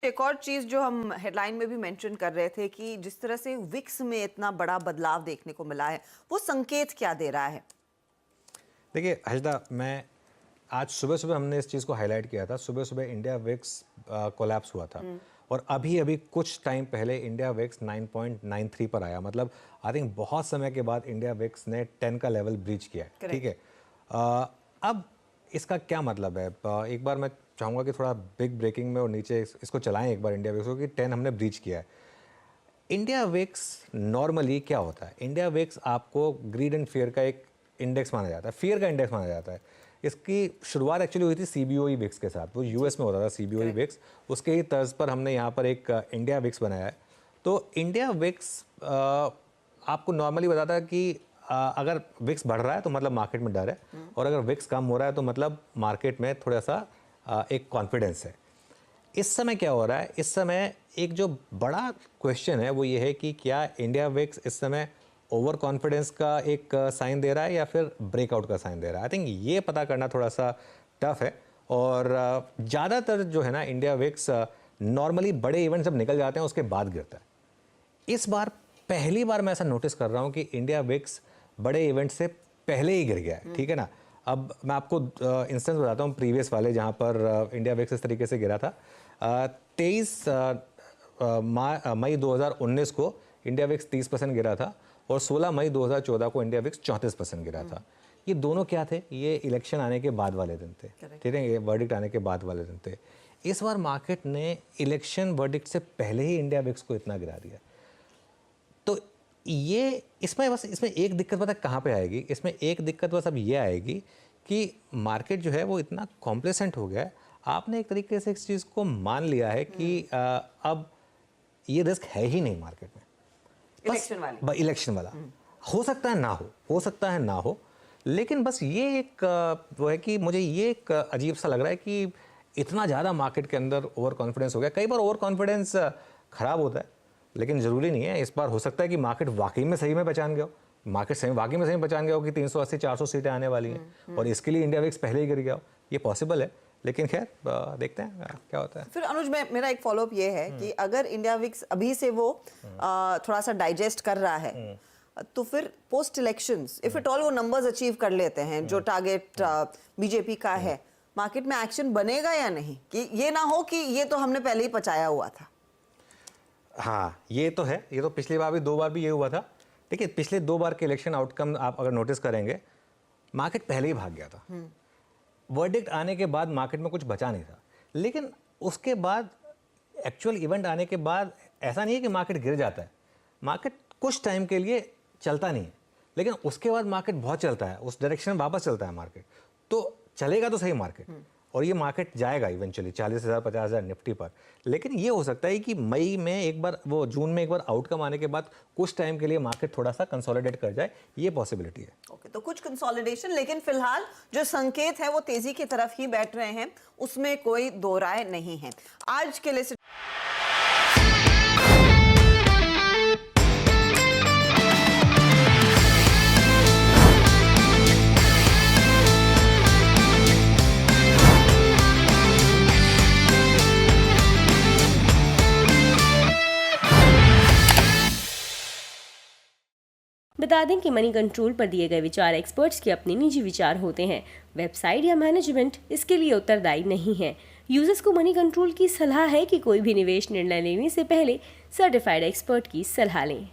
एक और चीज जो हम हेडलाइन में भी मेंशन कर रहे थे कि जिस तरह से विक्स में इतना बड़ा बदलाव देखने को मिला है, वो संकेत क्या दे रहा है? देखिए हजदा, मैं आज सुबह सुबह हमने इस चीज़ को हाईलाइट किया था। सुबह सुबह इंडिया विक्स कोलैप्स हुआ था और अभी अभी कुछ टाइम पहले इंडिया विक्स 9.93 पर आया। मतलब आई थिंक बहुत समय के बाद इंडिया विक्स ने 10 का लेवल ब्रीच किया है। ठीक है, अब इसका क्या मतलब है? एक बार मैं चाहूँगा कि थोड़ा बिग ब्रेकिंग में और नीचे इसको चलाएं एक बार इंडिया विक्स को कि 10 हमने ब्रीच किया है। इंडिया विक्स नॉर्मली क्या होता है? इंडिया विक्स आपको ग्रीड एंड फियर का एक इंडेक्स माना जाता है, फियर का इंडेक्स माना जाता है। इसकी शुरुआत एक्चुअली हुई थी सीबीओई विक्स के साथ, वो यूएस में होता था सीबीओई विक्स। उसके ही तर्ज पर हमने यहाँ पर एक इंडिया विक्स बनाया है। तो इंडिया विक्स आपको नॉर्मली बताता है कि अगर विक्स बढ़ रहा है तो मतलब मार्केट में डर है, और अगर विक्स कम हो रहा है तो मतलब मार्केट में थोड़ा सा एक कॉन्फिडेंस है। इस समय क्या हो रहा है? इस समय एक जो बड़ा क्वेश्चन है वो ये है कि क्या इंडिया विक्स इस समय ओवर कॉन्फिडेंस का एक साइन दे रहा है या फिर ब्रेकआउट का साइन दे रहा है? आई थिंक ये पता करना थोड़ा सा टफ है। और ज़्यादातर जो है ना, इंडिया विक्स नॉर्मली बड़े इवेंट जब निकल जाते हैं उसके बाद गिरता है। इस बार पहली बार मैं ऐसा नोटिस कर रहा हूँ कि इंडिया विक्स बड़े इवेंट से पहले ही गिर गया है। ठीक है ना, अब मैं आपको इंस्टेंस बताता हूँ प्रीवियस वाले जहाँ पर इंडिया विक्स इस तरीके से गिरा था। 23 मई 2019 को इंडिया विक्स 30% गिरा था और 16 मई 2014 को इंडिया विक्स 34% गिरा था। ये दोनों क्या थे? ये इलेक्शन आने के बाद वाले दिन थे। ठीक है, ये वर्डिक्ट आने के बाद वाले दिन थे। इस बार मार्केट ने इलेक्शन वर्डिक्ट से पहले ही इंडिया विक्स को इतना गिरा दिया। तो ये इसमें एक दिक्कत पता है कहाँ पे आएगी? इसमें एक दिक्कत बस अब ये आएगी कि मार्केट जो है वो इतना कॉम्प्लेसेंट हो गया है। आपने एक तरीके से इस चीज़ को मान लिया है कि अब ये रिस्क है ही नहीं मार्केट में। इलेक्शन वाला हो सकता है ना हो सकता है ना हो, लेकिन बस ये एक वो है कि मुझे ये एक अजीब सा लग रहा है कि इतना ज़्यादा मार्केट के अंदर ओवर कॉन्फिडेंस हो गया। कई बार ओवर कॉन्फिडेंस खराब होता है, लेकिन ज़रूरी नहीं है। इस बार हो सकता है कि मार्केट वाकई में सही में पहचान गया हो, वाकई में सही में पहचान गया हो कि 380-400 सीटें आने वाली हैं और इसके लिए इंडिया विक्स पहले ही गिर गया हो। ये पॉसिबल है, लेकिन खैर देखते हैं क्या होता है। फिर अनुज, मेरा एक फॉलोअप ये है कि अगर इंडिया विक्स अभी से वो थोड़ा सा डाइजेस्ट कर रहा है, तो फिर post elections if it all वो नंबर्स अचीव कर लेते हैं जो टारगेट बीजेपी का है, मार्केट में एक्शन बनेगा या नहीं? कि ये ना हो कि ये तो हमने पहले ही पचाया हुआ था। हाँ, ये तो है। ये तो पिछली बार भी 2 बार भी ये हुआ था। देखिए, पिछले 2 बार के इलेक्शन आउटकम आप अगर नोटिस करेंगे, मार्केट पहले ही भाग गया था। वर्डिक्ट आने के बाद मार्केट में कुछ बचा नहीं था, लेकिन उसके बाद एक्चुअल इवेंट आने के बाद ऐसा नहीं है कि मार्केट गिर जाता है। मार्केट कुछ टाइम के लिए चलता नहीं है, लेकिन उसके बाद मार्केट बहुत चलता है, उस डायरेक्शन में वापस चलता है मार्केट। तो चलेगा तो सही मार्केट, और ये मार्केट जाएगा इवेंचुअली 40,000 50,000 निफ्टी पर। लेकिन ये हो सकता है कि मई में एक बार, वो जून में एक बार आउटकम आने के बाद कुछ टाइम के लिए मार्केट थोड़ा सा कंसोलिडेट कर जाए, ये पॉसिबिलिटी है। ओके, तो कुछ कंसोलिडेशन, लेकिन फिलहाल जो संकेत है वो तेजी की तरफ ही बैठ रहे हैं, उसमें कोई दो राय नहीं है। आज के लिए बता दें कि मनी कंट्रोल पर दिए गए विचार एक्सपर्ट्स के अपने निजी विचार होते हैं। वेबसाइट या मैनेजमेंट इसके लिए उत्तरदायी नहीं है। यूजर्स को मनी कंट्रोल की सलाह है कि कोई भी निवेश निर्णय लेने से पहले सर्टिफाइड एक्सपर्ट की सलाह लें।